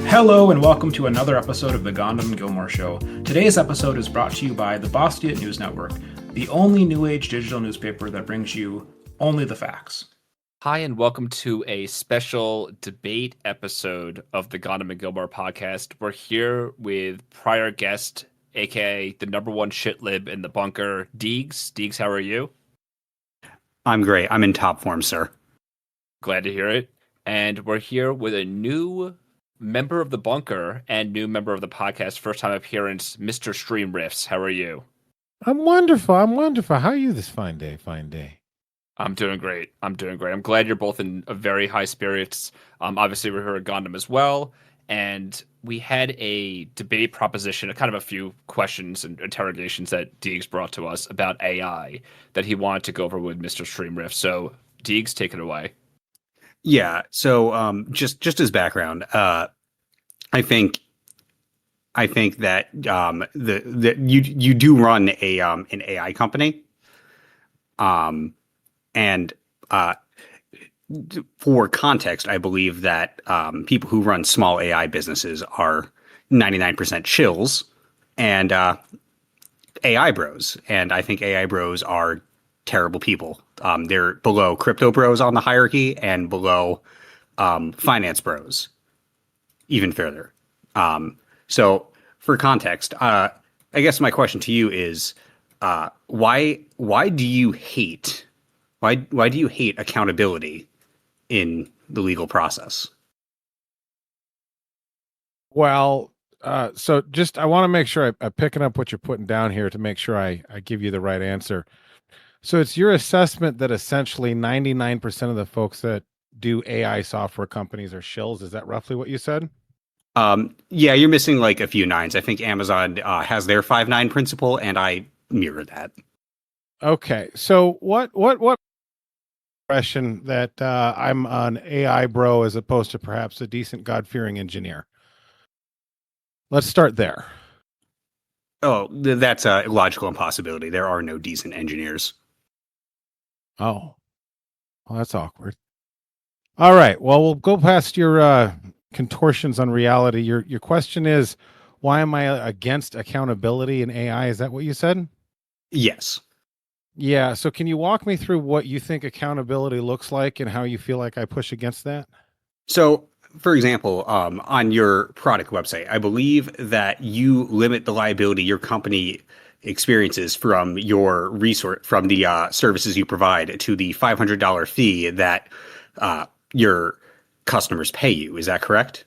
Hello and welcome to another episode of the Gohndim Gilmore Show. Today's episode is brought to you by the Boston News Network, the only New Age digital newspaper that brings you only the facts. Hi, and welcome to a special debate episode of the Gohndim Gilmore podcast. We're here with prior guest, aka the number one shit lib in the bunker, Deegs. Deegs, how are you? I'm great. I'm in top form, sir. Glad to hear it. And we're here with a new member of the bunker and new member of the podcast, first time appearance, Mr. StreamRift. How are you? I'm wonderful. How are you this fine day? I'm doing great. I'm glad you're both in a very high spirits. Obviously, we're here at Gohndim as well. And we had a debate proposition, kind of a few questions and interrogations that Deegs brought to us about AI that he wanted to go over with Mr. StreamRift. So, Deegs, take it away. Yeah. So, just as background, I think that you do run an AI company, and for context, I believe that people who run small AI businesses are 99% shills and AI bros, and I think AI bros are terrible people. They're below crypto bros on the hierarchy and below finance bros, even further. So for context, I guess my question to you is, why do you hate accountability in the legal process? Well, so just I want to make sure I'm picking up what you're putting down here to make sure I give you the right answer. So it's your assessment that essentially 99% of the folks that do AI software companies are shills. Is that roughly what you said? Yeah, you're missing like a few nines. I think Amazon has their 5-9 principle, and I mirror that. Okay, so what impression that I'm an AI bro as opposed to perhaps a decent God-fearing engineer? Let's start there. Oh, that's a logical impossibility. There are no decent engineers. Oh, well, that's awkward. All right. Well, we'll go past your contortions on reality. Your question is, why am I against accountability in AI? Is that what you said? Yes. Yeah. So can you walk me through what you think accountability looks like and how you feel like I push against that? So, for example, on your product website, I believe that you limit the liability your company experiences from from the services you provide to the $500 fee that your customers pay you. Is that correct?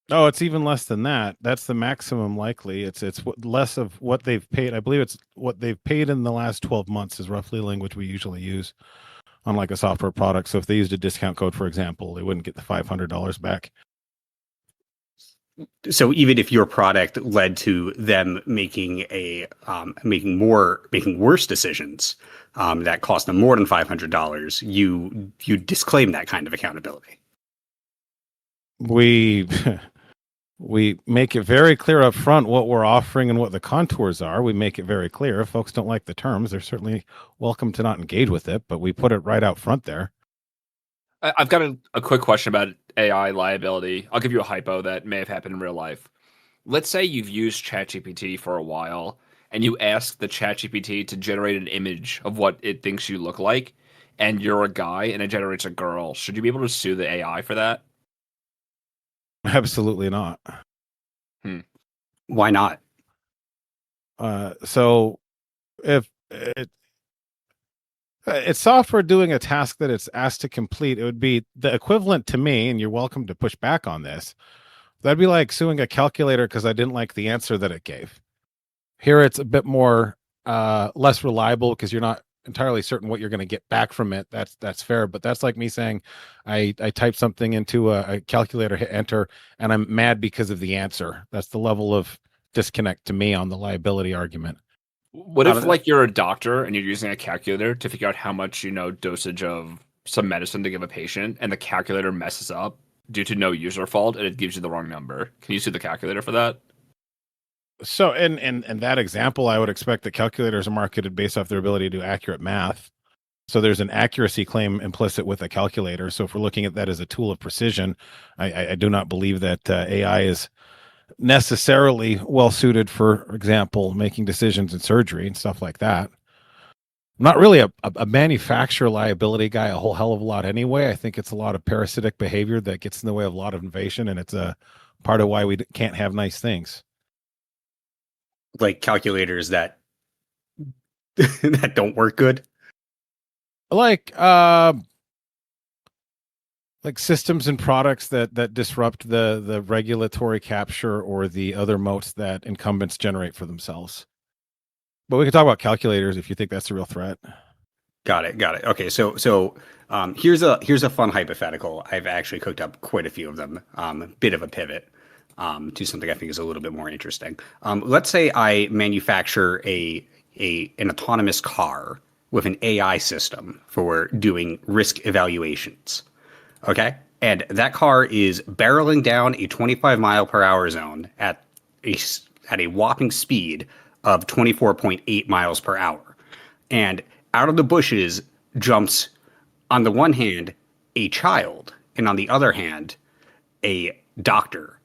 Oh, it's even less than that. That's the maximum likely. It's less of what they've paid. I believe it's what they've paid in the last 12 months is roughly the language we usually use on like a software product. So if they used a discount code, for example, they wouldn't get the $500 back. So even if your product led to them making making worse decisions that cost them more than $500, you disclaim that kind of accountability. We make it very clear up front what we're offering and what the contours are. We make it very clear. If folks don't like the terms, they're certainly welcome to not engage with it, but we put it right out front there. I've got a quick question about AI liability. I'll give you a hypo that may have happened in real life. Let's say you've used ChatGPT for a while and you ask the ChatGPT to generate an image of what it thinks you look like, and you're a guy and it generates a girl. Should you be able to sue the AI for that? Absolutely not. Why not? So if it's software doing a task that it's asked to complete, it would be the equivalent to me, and you're welcome to push back on this. That'd be like suing a calculator because I didn't like the answer that it gave. Here it's a bit more less reliable because you're not entirely certain what you're going to get back from it. That's fair, but that's like me saying I typed something into a calculator, hit enter, and I'm mad because of the answer. That's the level of disconnect to me on the liability argument. What if like you're a doctor and you're using a calculator to figure out how much dosage of some medicine to give a patient, and the calculator messes up due to no user fault and it gives you the wrong number? Can you sue the calculator for that? So in that example, I would expect that calculators are marketed based off their ability to do accurate math. So there's an accuracy claim implicit with a calculator. So if we're looking at that as a tool of precision, I do not believe that AI is necessarily well suited, for example, making decisions in surgery and stuff like that. I'm not really a manufacturer liability guy a whole hell of a lot anyway. I think it's a lot of parasitic behavior that gets in the way of a lot of innovation, and it's a part of why we can't have nice things. Like calculators that that don't work good. Like systems and products that disrupt the regulatory capture or the other moats that incumbents generate for themselves. But we can talk about calculators if you think that's a real threat. Got it. Okay, so here's a fun hypothetical. I've actually cooked up quite a few of them. Bit of a pivot to something I think is a little bit more interesting. Let's say I manufacture an autonomous car with an AI system for doing risk evaluations. Okay, and that car is barreling down a 25 mile per hour zone at a whopping speed of 24.8 miles per hour, and out of the bushes jumps, on the one hand, a child, and on the other hand, a doctor.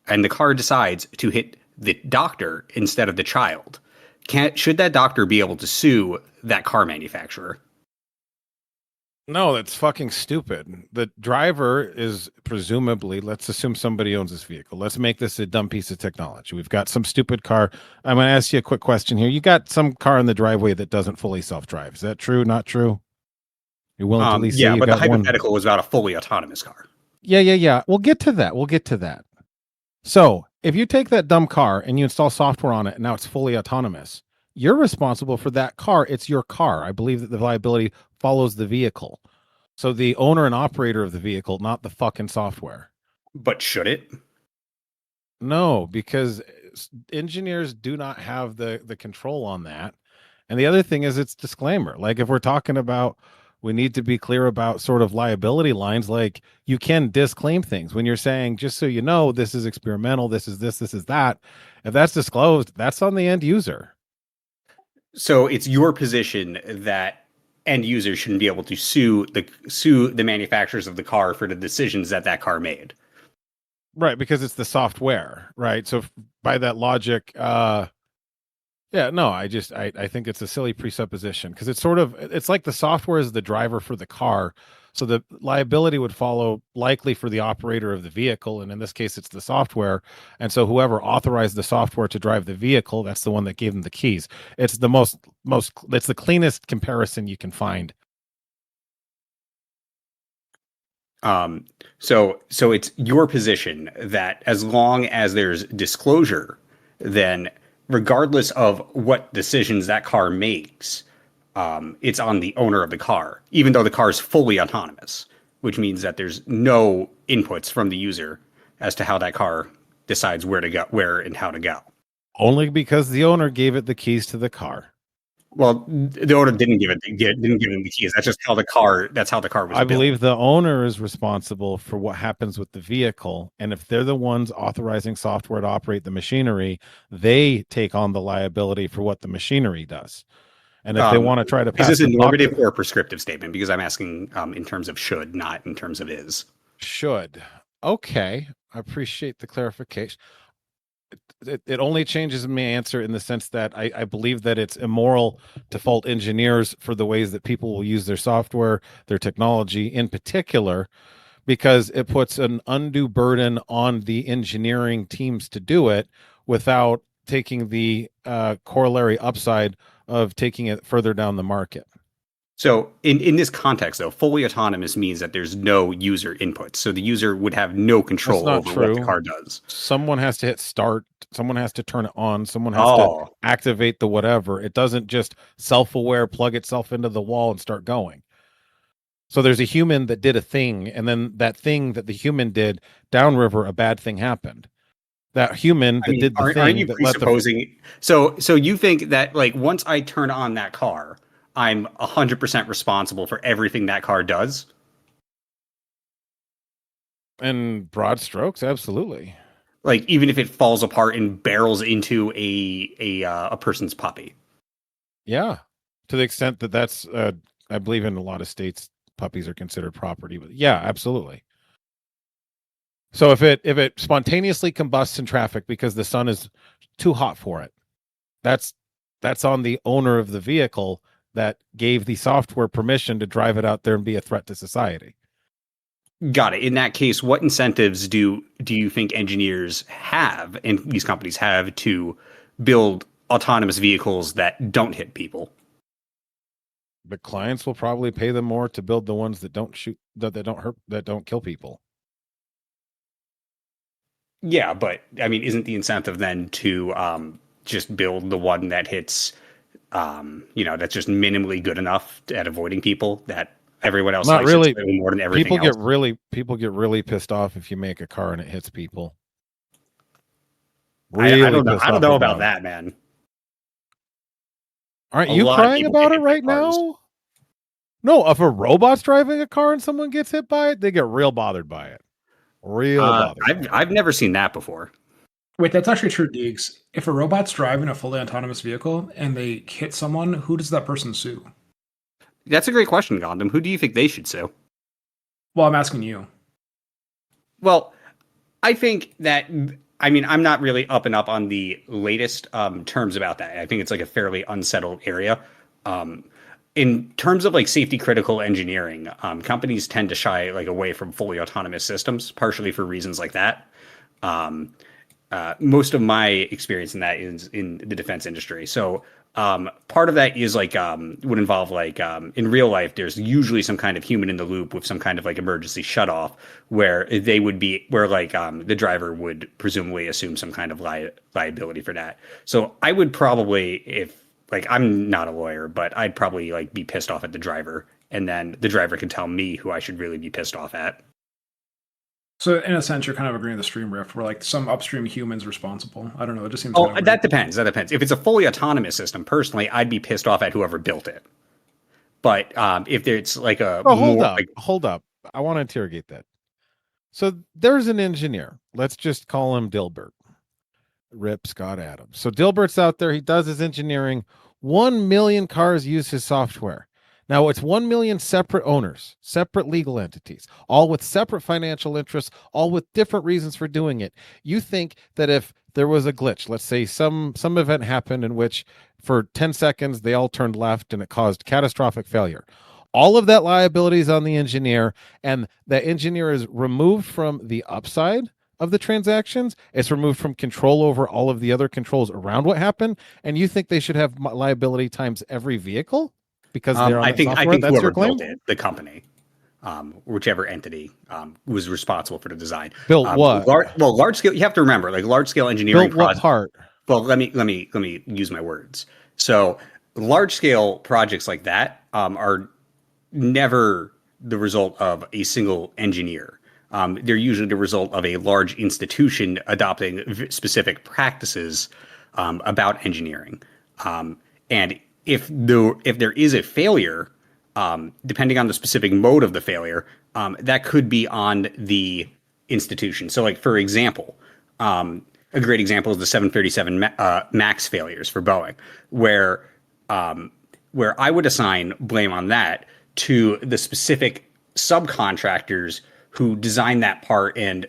And the car decides to hit the doctor instead of the child. Should that doctor be able to sue that car manufacturer? No, that's fucking stupid. The driver is presumably, let's assume somebody owns this vehicle. Let's make this a dumb piece of technology. We've got some stupid car. I'm going to ask you a quick question here. You got some car in the driveway that doesn't fully self-drive. Is that true? Not true? You're willing to at least say you but the got one? hypothetical was about a fully autonomous car. Yeah. We'll get to that. So if you take that dumb car and you install software on it, and now it's fully autonomous, you're responsible for that car. It's your car. I believe that the liability follows the vehicle. So the owner and operator of the vehicle, not the fucking software. But should it? No, because engineers do not have the control on that. And the other thing is it's disclaimer. Like if we're talking about, we need to be clear about sort of liability lines. Like you can disclaim things when you're saying, just so you know, this is experimental, this is this is that. If that's disclosed, that's on the end user. So it's your position that end users shouldn't be able to sue the manufacturers of the car for the decisions that car made. Right, because it's the software, right? So by that logic, I think it's a silly presupposition because it's like the software is the driver for the car. So the liability would follow likely for the operator of the vehicle. And in this case, it's the software. And so whoever authorized the software to drive the vehicle, that's the one that gave them the keys. It's the it's the cleanest comparison you can find. So it's your position that as long as there's disclosure, then regardless of what decisions that car makes, it's on the owner of the car, even though the car is fully autonomous, which means that there's no inputs from the user as to how that car decides where to go, where and how to go. Only because the owner gave it the keys to the car. Well, the owner didn't give him the keys. That's just how the car. That's how the car was. I believe the owner is responsible for what happens with the vehicle, and if they're the ones authorizing software to operate the machinery, they take on the liability for what the machinery does. And if they want to try to pass, is this a normative or a prescriptive statement? Because I'm asking in terms of should, not in terms of is. Should. Okay, I appreciate the clarification. It only changes my answer in the sense that I believe that it's immoral to fault engineers for the ways that people will use their software, their technology in particular, because it puts an undue burden on the engineering teams to do it without taking the corollary upside of taking it further down the market. So in this context, though, fully autonomous means that there's no user input. So the user would have no control over what the car does. Someone has to hit start. Someone has to turn it on. Someone has to activate the whatever. It doesn't just self-aware plug itself into the wall and start going. So there's a human that did a thing, and then that thing that the human did downriver, a bad thing happened. That human that did the thing. Are you presupposing? So you think that like once I turn on that car, I'm 100% responsible for everything that car does? In broad strokes, absolutely. Like even if it falls apart and barrels into a person's puppy. Yeah, to the extent that that's I believe in a lot of states, puppies are considered property. But yeah, absolutely. So if it spontaneously combusts in traffic because the sun is too hot for it, that's on the owner of the vehicle that gave the software permission to drive it out there and be a threat to society. Got it. In that case, what incentives do you think engineers have and these companies have to build autonomous vehicles that don't hit people? The clients will probably pay them more to build the ones that don't shoot, that don't hurt, that don't kill people. Yeah, but I mean, isn't the incentive then to just build the one that hits, that's just minimally good enough at avoiding people that everyone else Not likes really. it more than everything People else? get really pissed off if you make a car and it hits people. I don't know. I don't know about that, man. Aren't you crying about it right now? No, if a robot's driving a car and someone gets hit by it, they get real bothered by it. I've never seen that before. Wait, that's actually true, Deegs. If a robot's driving a fully autonomous vehicle and they hit someone, who does that person sue? That's a great question, Gohndim. Who do you think they should sue? Well, I'm asking you. Well, I think that, I mean, I'm not really up and up on the latest terms about that. I think it's like a fairly unsettled area. In terms of like safety critical engineering, companies tend to shy like away from fully autonomous systems, partially for reasons like that. Most of my experience in that is in the defense industry. So part of that is like would involve like in real life, there's usually some kind of human in the loop with some kind of like emergency shutoff where the driver would presumably assume some kind of liability for that. So I would probably, I'm not a lawyer, but I'd probably like be pissed off at the driver, and then the driver can tell me who I should really be pissed off at. So in a sense, you're kind of agreeing with the StreamRift, where like some upstream human's responsible. I don't know. It just seems. That depends. If it's a fully autonomous system, personally, I'd be pissed off at whoever built it. But if it's like a hold up, I want to interrogate that. So there's an engineer. Let's just call him Dilbert. Rip Scott Adams. So Dilbert's out there. He does his engineering. 1 million cars use his software. Now it's 1 million separate owners, separate legal entities, all with separate financial interests, all with different reasons for doing it. You think that if there was a glitch, let's say some event happened in which for 10 seconds they all turned left and it caused catastrophic failure. All of that liability is on the engineer, and that engineer is removed from the upside of the transactions. It's removed from control over all of the other controls around what happened. And you think they should have liability times every vehicle because they're on I think That's whoever your claim? built it, the company, whichever entity was responsible for the design. Built what? Large scale. You have to remember, like large scale engineering. Built what part? Well, let me use my words. So large scale projects like that are never the result of a single engineer. They're usually the result of a large institution adopting specific practices about engineering. And if there is a failure, depending on the specific mode of the failure, that could be on the institution. So, like for example, a great example is the 737 MAX failures for Boeing, where I would assign blame on that to the specific subcontractors who designed that part, and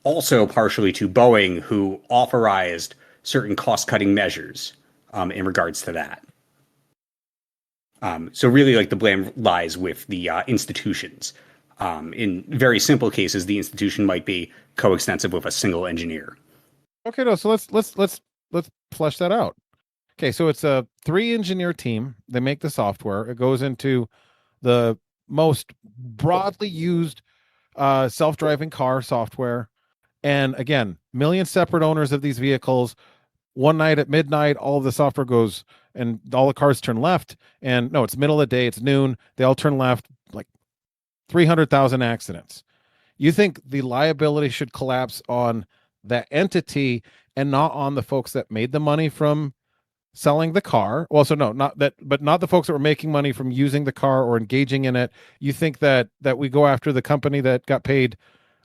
also partially to Boeing, who authorized certain cost-cutting measures in regards to that. So really, like the blame lies with the institutions. In very simple cases, the institution might be coextensive with a single engineer. Okay, no. So let's flesh that out. Okay, so it's a 3-engineer team. They make the software. It goes into the most broadly used self-driving car software, and again, million separate owners of these vehicles. One night at midnight, all of the software goes and all the cars turn left, and no, it's middle of the day, it's noon, they all turn left. Like 300,000 accidents. You think the liability should collapse on that entity and not on the folks that made the money from selling the car? Well, so no, not that, but not the folks that were making money from using the car or engaging in it. You think that we go after the company that got paid?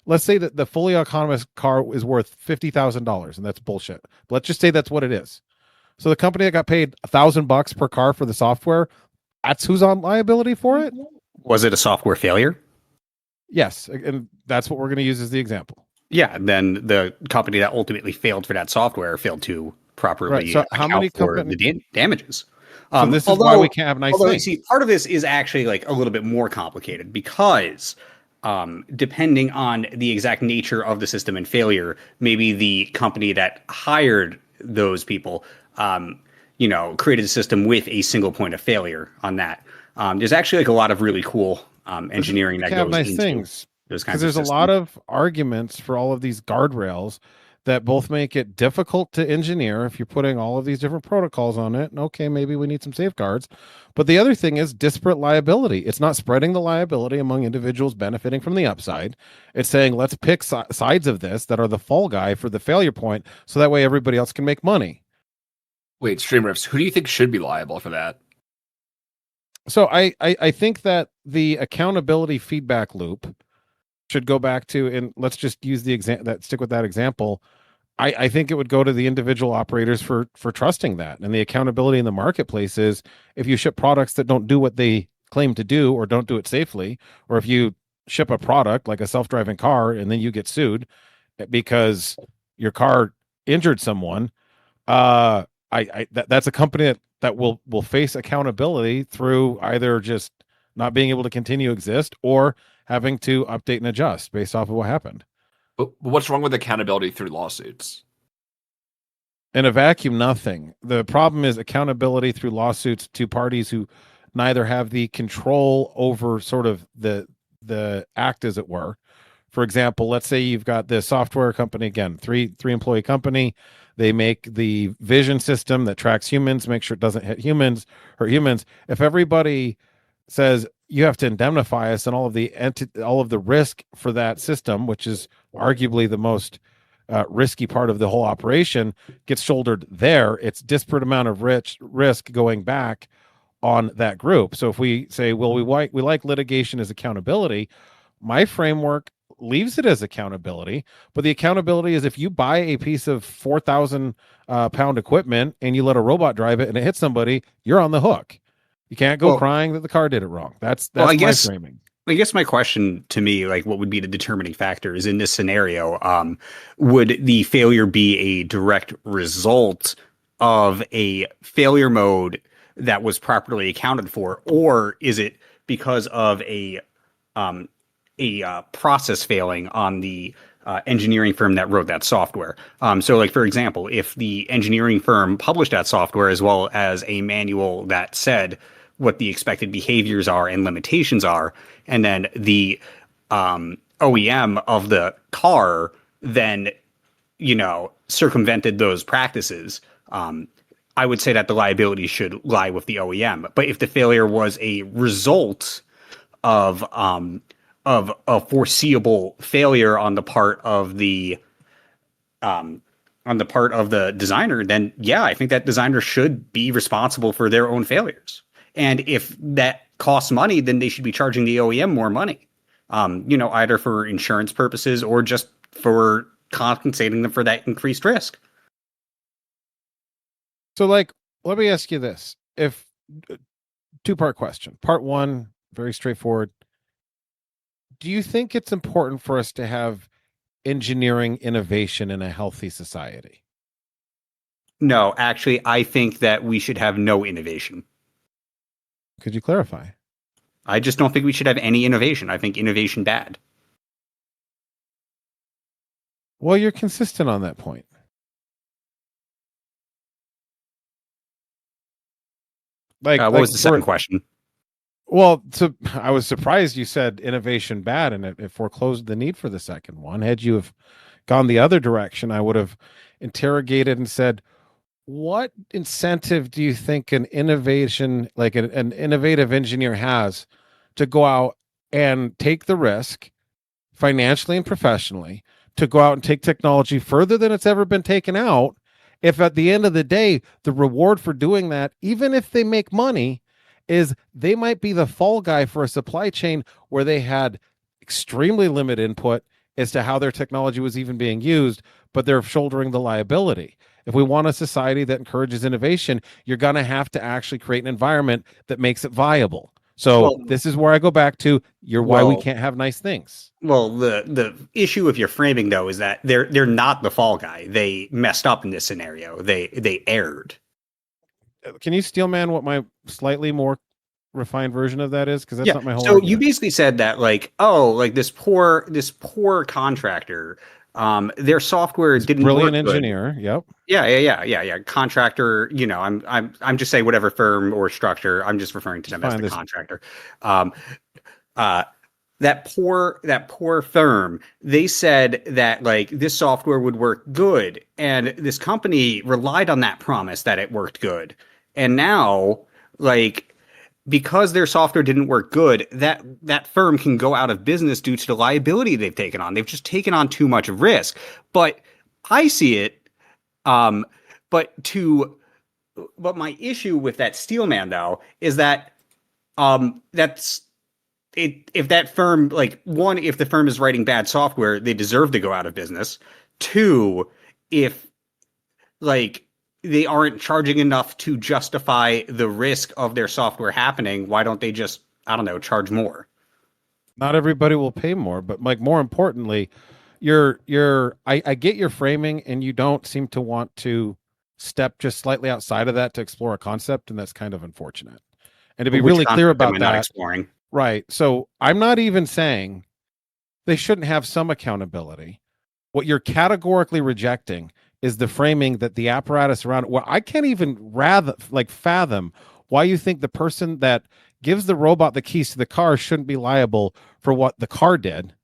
Let's say that the fully autonomous car is worth $50,000, and that's bullshit. But let's just say that's what it is. So the company that got paid $1,000 per car for the software, that's who's on liability for it? Was it a software failure? Yes, and that's what we're going to use as the example. Yeah, then the company that ultimately failed for that software failed to properly Right, so how many for the damages. So this is why we can't have nice things. See, part of this is actually like a little bit more complicated because depending on the exact nature of the system and failure, maybe the company that hired those people, created a system with a single point of failure on that. There's actually like a lot of really cool engineering that goes nice into things. those kinds of Because there's systems. a lot of arguments for all of these guardrails that both make it difficult to engineer if you're putting all of these different protocols on it. And okay, maybe we need some safeguards. But the other thing is disparate liability. It's not spreading the liability among individuals benefiting from the upside. It's saying, let's pick sides of this that are the fall guy for the failure point, so that way everybody else can make money. Wait, StreamRifts, who do you think should be liable for that? So I think that the accountability feedback loop should go back to, and let's just use the stick with that example. I think it would go to the individual operators for trusting that. And the accountability in the marketplace is if you ship products that don't do what they claim to do or don't do it safely, or if you ship a product like a self-driving car and then you get sued because your car injured someone, that's a company that will face accountability through either just not being able to continue to exist or having to update and adjust based off of what happened. But what's wrong with accountability through lawsuits? In a vacuum, nothing. The problem is accountability through lawsuits to parties who neither have the control over sort of the act, as it were. For example, let's say you've got the software company, again, three employee company. They make the vision system that tracks humans, make sure it doesn't hurt humans. If everybody says you have to indemnify us and all of the risk for that system, which is arguably the most risky part of the whole operation, gets shouldered there, it's disparate amount of risk going back on that group. So if we say, well, we like litigation as accountability, my framework leaves it as accountability, but the accountability is if you buy a piece of 4,000 pound equipment and you let a robot drive it and it hits somebody, you're on the hook. You can't go crying that the car did it wrong. That's my framing. I guess my question to me, like what would be the determining factor is in this scenario, would the failure be a direct result of a failure mode that was properly accounted for, or is it because of a process failing on the engineering firm that wrote that software? So like, for example, if the engineering firm published that software as well as a manual that said what the expected behaviors are and limitations are, and then the OEM of the car then, circumvented those practices, I would say that the liability should lie with the OEM. But if the failure was a result of a foreseeable failure on the part of the designer, then yeah, I think that designer should be responsible for their own failures. And if that costs money, then they should be charging the OEM more money, either for insurance purposes or just for compensating them for that increased risk. So, like, let me ask you this. If two-part question. Part one, very straightforward. Do you think it's important for us to have engineering innovation in a healthy society? No, actually, I think that we should have no innovation. Could you clarify? I just don't think we should have any innovation. I think innovation bad. Well, you're consistent on that point. What was the second question? Well, I was surprised you said innovation bad, and it foreclosed the need for the second one. Had you have gone the other direction, I would have interrogated and said, what incentive do you think an innovation, like an innovative engineer has to go out and take the risk financially and professionally to go out and take technology further than it's ever been taken out, if at the end of the day, the reward for doing that, even if they make money, is they might be the fall guy for a supply chain where they had extremely limited input as to how their technology was even being used, but they're shouldering the liability. If we want a society that encourages innovation, you're going to have to actually create an environment that makes it viable. So this is where I go back to why we can't have nice things. Well, the issue of your framing though is that they're not the fall guy. They messed up in this scenario. They erred. Can you steel man what my slightly more refined version of that is? Because that's not my whole So argument. you basically said that this poor contractor, their software didn't brilliant work good. engineer. Yep. Yeah. Contractor, I'm just saying whatever firm or structure. I'm just referring to them as the contractor. That poor firm, they said that this software would work good, and this company relied on that promise that it worked good. And now, because their software didn't work good, that firm can go out of business due to the liability they've taken on. They've just taken on too much risk. But I see it. But my issue with that Steelman though is that that's it. If that firm, one, if the firm is writing bad software, they deserve to go out of business. Two, if they aren't charging enough to justify the risk of their software happening, why don't they just, I don't know, charge more? Not everybody will pay more, but more importantly, I get your framing, and you don't seem to want to step just slightly outside of that to explore a concept, and that's kind of unfortunate. And to be really clear about that, not exploring. Right. So I'm not even saying they shouldn't have some accountability. What you're categorically rejecting is the framing that the apparatus around it. Well, I can't even fathom why you think the person that gives the robot the keys to the car shouldn't be liable for what the car did.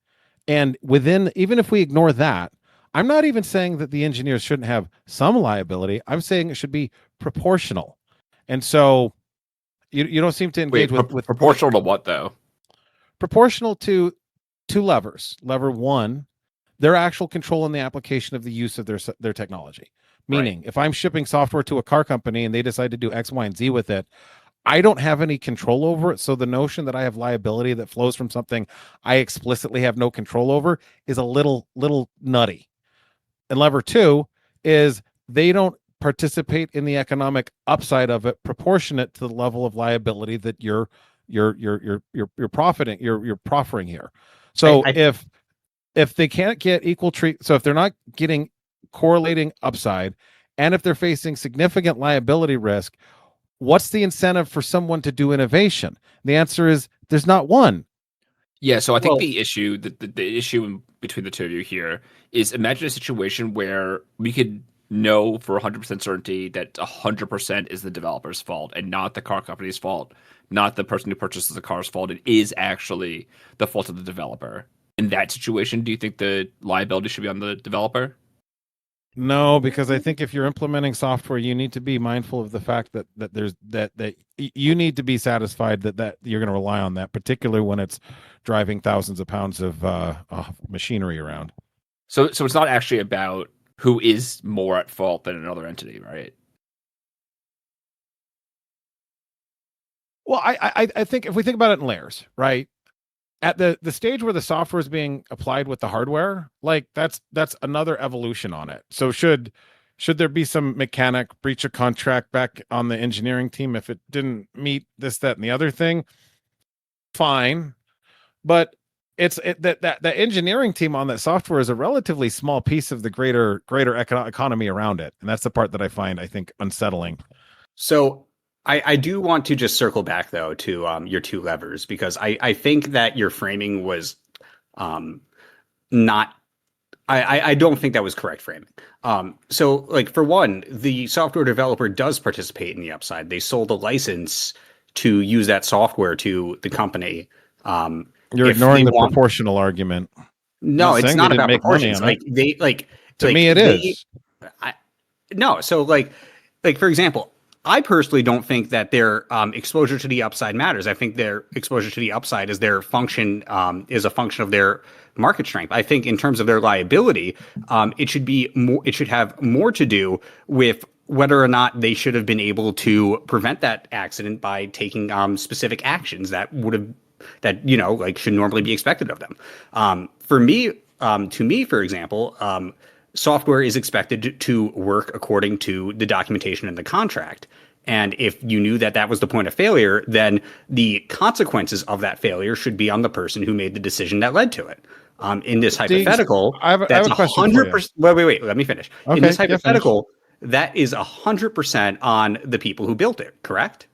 And even if we ignore that, I'm not even saying that the engineers shouldn't have some liability. I'm saying it should be proportional. And so you don't seem to engage with proportional to what though? Proportional to two levers. Lever one, their actual control in the application of the use of their technology. Meaning, if I'm shipping software to a car company and they decide to do X, Y, and Z with it, I don't have any control over it. So the notion that I have liability that flows from something I explicitly have no control over is a little nutty. And lever two is they don't participate in the economic upside of it proportionate to the level of liability that you're proffering here. So if they can't get equal treat, so if they're not getting correlating upside, and if they're facing significant liability risk, what's the incentive for someone to do innovation? The answer is there's not one. Yeah, so I think the issue between the two of you here is, imagine a situation where we could know for 100% certainty that 100% is the developer's fault and not the car company's fault, not the person who purchases the car's fault. It is actually the fault of the developer. In that situation, do you think the liability should be on the developer? No, because I think if you're implementing software, you need to be mindful of the fact that you need to be satisfied that you're going to rely on that, particularly when it's driving thousands of pounds of machinery around. So it's not actually about who is more at fault than another entity, right? Well, I think if we think about it in layers, right? At the stage where the software is being applied with the hardware, that's another evolution on it. So should there be some mechanic breach of contract back on the engineering team if it didn't meet this, that, and the other thing? Fine, but that engineering team on that software is a relatively small piece of the greater economy around it, and that's the part that I think unsettling. So I do want to just circle back though to your two levers, because I think that your framing was not. I don't think that was correct framing. So for one, the software developer does participate in the upside. They sold a license to use that software to the company. You're ignoring the proportional argument. No, it's not about proportions. To me, it is. No, so for example, I personally don't think that their exposure to the upside matters. I think their exposure to the upside is their function, is a function of their market strength. I think in terms of their liability, it should be more. It should have more to do with whether or not they should have been able to prevent that accident by taking specific actions that should normally be expected of them. To me, for example, software is expected to work according to the documentation in the contract. And if you knew that that was the point of failure, then the consequences of that failure should be on the person who made the decision that led to it. In this hypothetical, I have that's a question for you. 100%. Wait, let me finish. Okay, In this yeah, hypothetical, that is 100% on the people who built it, correct?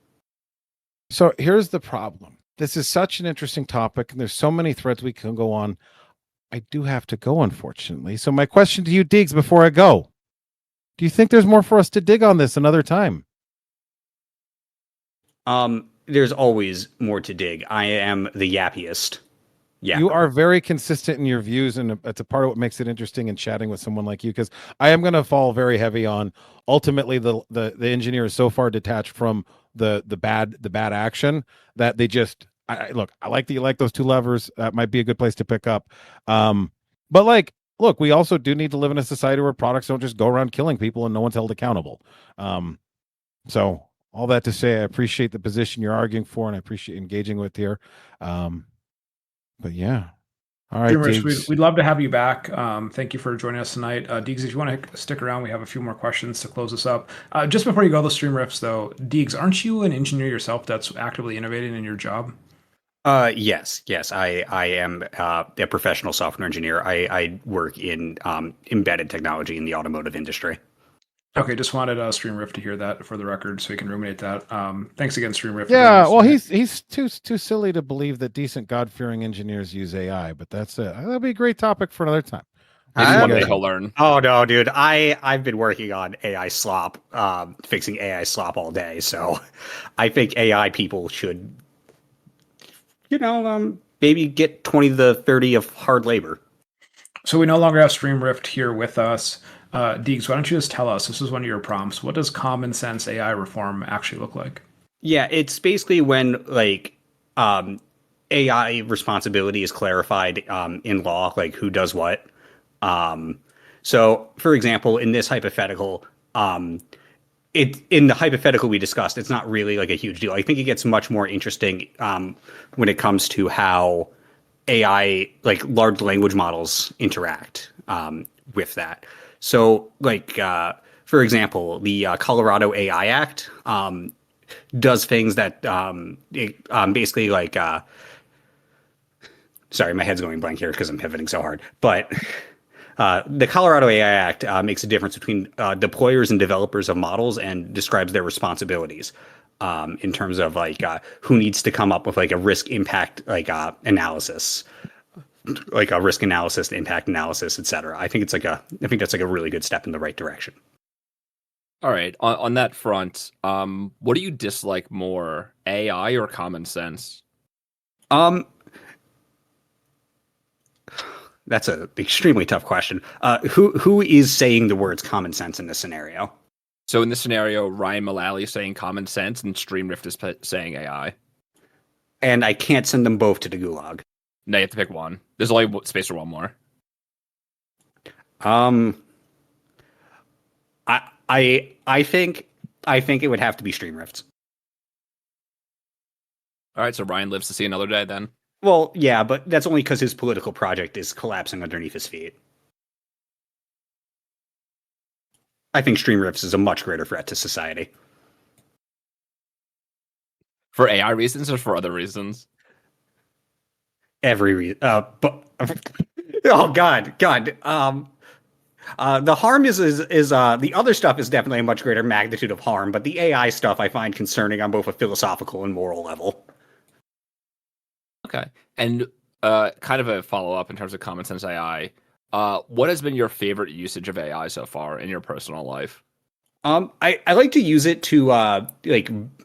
So here's the problem. This is such an interesting topic, and there's so many threads we can go on. I do have to go, unfortunately. So my question to you, Deegs, before I go, do you think there's more for us to dig on this another time? There's always more to dig. I am the yappiest. Yeah. You are very consistent in your views, and it's a part of what makes it interesting in chatting with someone like you, because I am going to fall very heavy on ultimately the engineer is so far detached from the bad action that they just look. I like that you like those two levers. That might be a good place to pick up. But like, look, we also do need to live in a society where products don't just go around killing people and no one's held accountable. So all that to say, I appreciate the position you're arguing for, and I appreciate engaging with here. But yeah. All right, Deegs. We'd love to have you back. Thank you for joining us tonight. Deegs, if you want to stick around, we have a few more questions to close us up. Just before you go, the stream riffs, though, Deegs, aren't you an engineer yourself that's actively innovating in your job? Yes. I am a professional software engineer. I work in embedded technology in the automotive industry. Okay, just wanted StreamRift to hear that for the record, so we can ruminate that. Thanks again, StreamRift. Yeah, well, he's too silly to believe that decent God-fearing engineers use AI, but that's it. That'll be a great topic for another time. Maybe one day he'll learn. Oh no, dude! I've been working on AI slop, fixing AI slop all day. So, I think AI people should, maybe get 20 to 30 of hard labor. So we no longer have StreamRift here with us. Deegs, why don't you just tell us, this is one of your prompts, what does common sense AI reform actually look like? Yeah, it's basically when AI responsibility is clarified in law, like who does what. So, for example, in this hypothetical, in the hypothetical we discussed, it's not really like a huge deal. I think it gets much more interesting when it comes to how AI, like large language models, interact with that. So, for example, the Colorado AI Act does things that basically sorry, my head's going blank here because I'm pivoting so hard. But the Colorado AI Act makes a difference between deployers and developers of models and describes their responsibilities in terms of who needs to come up with a risk impact analysis. Like a risk analysis, impact analysis, etc. I think that's a really good step in the right direction. All right. On that front, what do you dislike more, AI or common sense? That's an extremely tough question. Who is saying the words common sense in this scenario? So in this scenario, Ryan Mullally is saying common sense and StreamRift is saying AI. And I can't send them both to the gulag. No, you have to pick one. There's only space for one more. I think it would have to be StreamRift. All right, so Ryan lives to see another day then. Well, yeah, but that's only because his political project is collapsing underneath his feet. I think StreamRift is a much greater threat to society. For AI reasons or for other reasons? Every reason. But oh God. The harm is the other stuff is definitely a much greater magnitude of harm, but the AI stuff I find concerning on both a philosophical and moral level. Okay, and kind of a follow up in terms of common sense AI. What has been your favorite usage of AI so far in your personal life? I like to use it to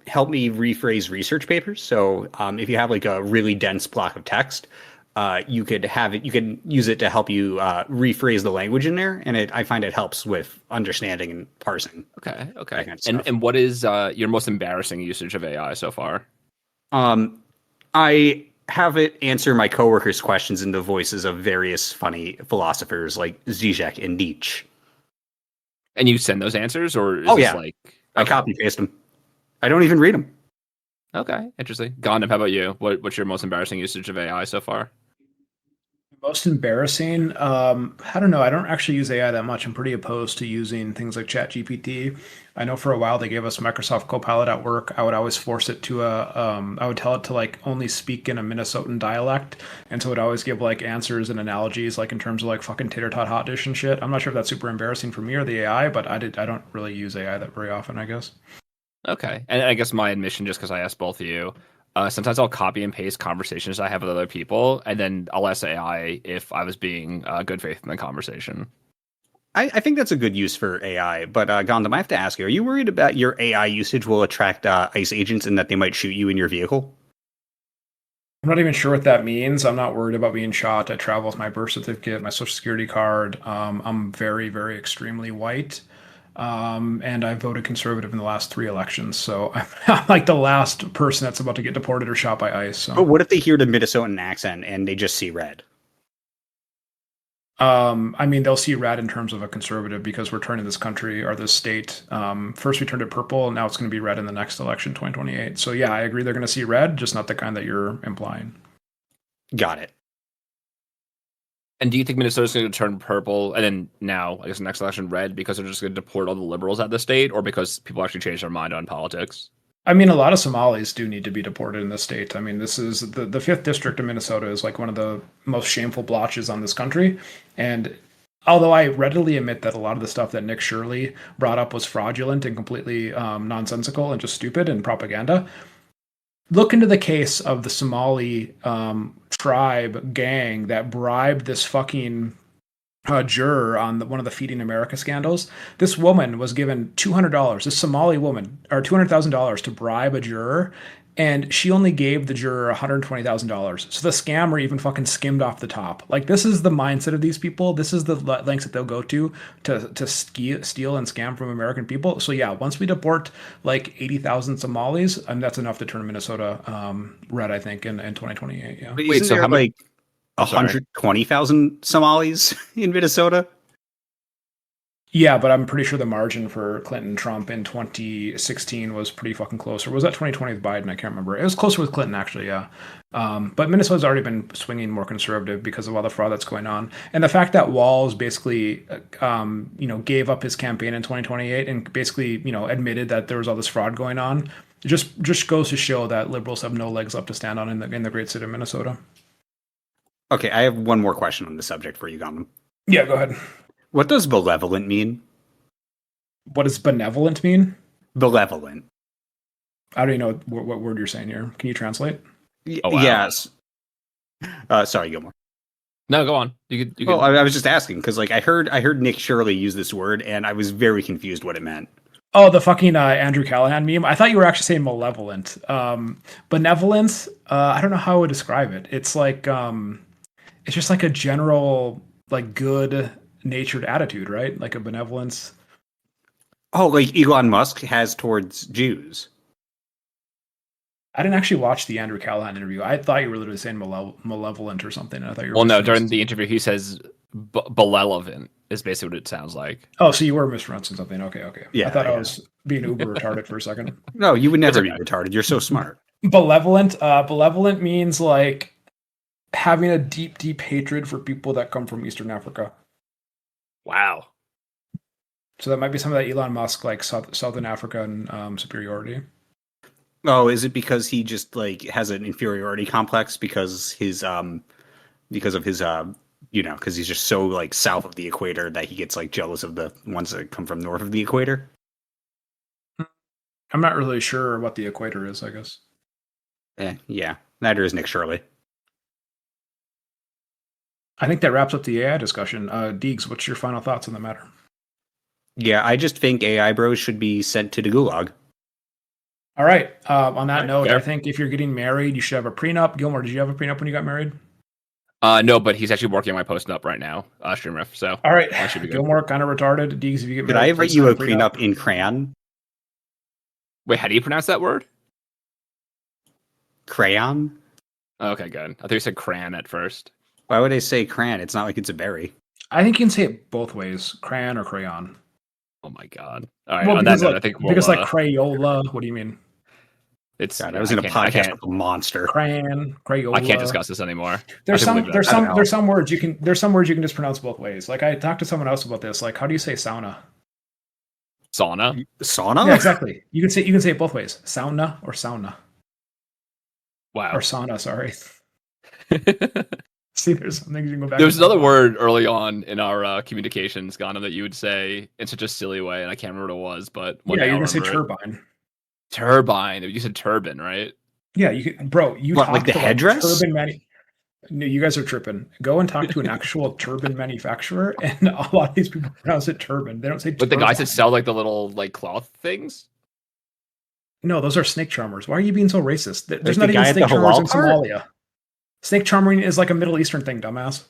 help me rephrase research papers. So if you have a really dense block of text, you can use it to help you rephrase the language in there, and I find it helps with understanding and parsing. Okay. Kind of and what is your most embarrassing usage of AI so far? I have it answer my coworkers' questions in the voices of various funny philosophers like Zizek and Nietzsche. And you send those answers, or is I copy paste them. I don't even read them. Okay, interesting. Gohndim, how about you? What's your most embarrassing usage of AI so far? Most embarrassing. I don't know. I don't actually use AI that much. I'm pretty opposed to using things like ChatGPT. I know for a while they gave us Microsoft Copilot at work. I would always force it to I would tell it to like only speak in a Minnesotan dialect, and so it would always give like answers and analogies like in terms of like fucking tater tot hot dish and shit. I'm not sure if that's super embarrassing for me or the AI, but I don't really use AI that very often, I guess. Okay. And I guess my admission, just because I asked both of you, sometimes I'll copy and paste conversations I have with other people, and then I'll ask AI if I was being good faith in the conversation. I think that's a good use for AI. But Gohndim, I have to ask you: are you worried about your AI usage will attract ICE agents and that they might shoot you in your vehicle? I'm not even sure what that means. I'm not worried about being shot. I travel with my birth certificate, my social security card. I'm very, very extremely white. And I voted conservative in the last 3 elections. So I'm like the last person that's about to get deported or shot by ICE. So. But what if they hear the Minnesotan accent and they just see red? I mean, they'll see red in terms of a conservative because we're turning this country or this state. First we turned it purple, and now it's going to be red in the next election, 2028. So yeah, I agree they're going to see red, just not the kind that you're implying. Got it. And do you think Minnesota's going to turn purple and then now, I guess, the next election red because they're just going to deport all the liberals out of the state, or because people actually change their mind on politics? I mean, a lot of Somalis do need to be deported in this state. I mean, this is the 5th district of Minnesota is like one of the most shameful blotches on this country. And although I readily admit that a lot of the stuff that Nick Shirley brought up was fraudulent and completely nonsensical and just stupid and propaganda, look into the case of the Somali tribe gang that bribed this fucking juror on one of the Feeding America scandals. This woman was given $200, this Somali woman, or $200,000 to bribe a juror, and she only gave the juror $120,000. So the scammer even fucking skimmed off the top. Like, this is the mindset of these people. This is the lengths that they'll go to steal and scam from American people. So yeah, once we deport like 80,000 Somalis, and that's enough to turn Minnesota red, I think, in 2028. Yeah. But wait, so how like 120,000 Somalis in Minnesota? Yeah, but I'm pretty sure the margin for Clinton-Trump in 2016 was pretty fucking close. Or was that 2020 with Biden? I can't remember. It was closer with Clinton, actually, yeah. But Minnesota's already been swinging more conservative because of all the fraud that's going on. And the fact that Walz basically, gave up his campaign in 2028 and basically, admitted that there was all this fraud going on, it just goes to show that liberals have no legs left to stand on in the great state of Minnesota. Okay, I have one more question on the subject for you, Gohndim. Yeah, go ahead. What does malevolent mean? What does benevolent mean? Malevolent. I don't even know what word you're saying here. Can you translate? Oh, wow. Yes. Sorry, Gilmore. No, go on. You could. Well, I was just asking because, like, I heard Nick Shirley use this word, and I was very confused what it meant. Oh, the fucking Andrew Callahan meme. I thought you were actually saying malevolent. Benevolence. I don't know how I would describe it. It's like it's just like a general like good natured attitude, right? Like a benevolence. Oh, like Elon Musk has towards Jews. I didn't actually watch the Andrew Callahan interview. I thought you were literally saying malevolent or something. I thought you were. Well, no, during the interview, he says belelevant is basically what it sounds like. Oh, so you were mispronouncing something. Okay. Yeah, I thought I was being uber retarded for a second. No, you would never be retarded. You're so smart. Malevolent means like having a deep, deep hatred for people that come from Eastern Africa. Wow. So that might be some of that Elon Musk like Southern African superiority. Oh, is it because he just like has an inferiority complex because his because he's just so like south of the equator that he gets like jealous of the ones that come from north of the equator? I'm not really sure what the equator is, I guess. Yeah. Neither is Nick Shirley. I think that wraps up the AI discussion. Deegs, what's your final thoughts on the matter? Yeah, I just think AI bros should be sent to the gulag. All right. On that note, fair. I think if you're getting married, you should have a prenup. Gilmore, did you have a prenup when you got married? No, but he's actually working on my post up right now, StreamRift. So all right, that should be good. Gilmore, kind of retarded. Deegs, if you get married, Could I write you a prenup in crayon? Wait, how do you pronounce that word? Crayon? Okay, good. I thought you said crayon at first. Why would I say crayon? It's not like it's a berry. I think you can say it both ways, crayon or crayon. Oh my god! All right, Well, on that because note, like, I think because like Crayola. What do you mean? It's God, I was in a podcast with a monster. Crayola. I can't discuss this anymore. There's some words you can just pronounce both ways. Like I talked to someone else about this. Like, how do you say sauna? Sauna. Yeah, exactly. You can say it both ways. Sauna or sauna. Wow. Or sauna. Sorry. See, there's some things you can go back. There was another word early on in our communications, Gohndim, that you would say in such a silly way, and I can't remember what it was. But yeah, you're gonna say turbine. Turbine. You said turban, right? Yeah, you can, bro. You what, talk like the to headdress? No, you guys are tripping. Go and talk to an actual turban manufacturer, and a lot of these people pronounce it turban. They don't say. But the guys that sell like the little like cloth things. No, those are snake charmers. Why are you being so racist? There's Like not the even guy at snake the charmers in halal cart? Somalia. Snake charming is like a Middle Eastern thing, dumbass.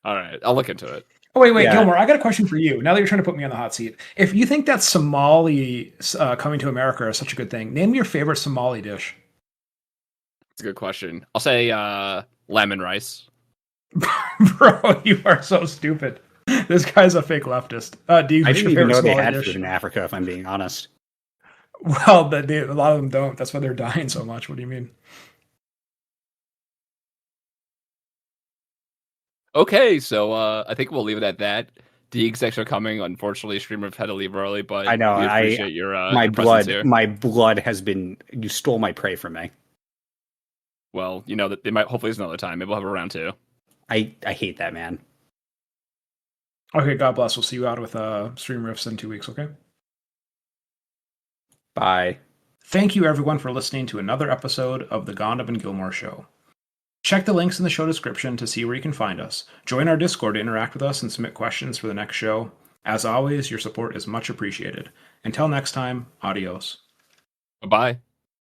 All right, I'll look into it. Oh, wait, Yeah. Gilmore, I got a question for you. Now that you're trying to put me on the hot seat, if you think that Somali coming to America is such a good thing, name your favorite Somali dish. It's a good question. I'll say lemon rice. Bro, you are so stupid. This guy's a fake leftist. Deegs, I what's didn't your even favorite know they Somali had dish? food in Africa, if I'm being honest. Well, a lot of them don't. That's why they're dying so much. What do you mean? Okay, so I think we'll leave it at that. Deegs, thanks for coming. Unfortunately, StreamRift had to leave early, but I know. we appreciate your My your presence here. blood has been. You stole my prey from me. Well, you know that they might. Hopefully, there's another time. Maybe we'll have a round two. I hate that man. Okay, God bless. We'll see you out with Stream Riffs in 2 weeks, okay? Bye. Thank you, everyone, for listening to another episode of the Gohndim Gilmore Show. Check the links in the show description to see where you can find us. Join our Discord to interact with us and submit questions for the next show. As always, your support is much appreciated. Until next time, adios. Bye.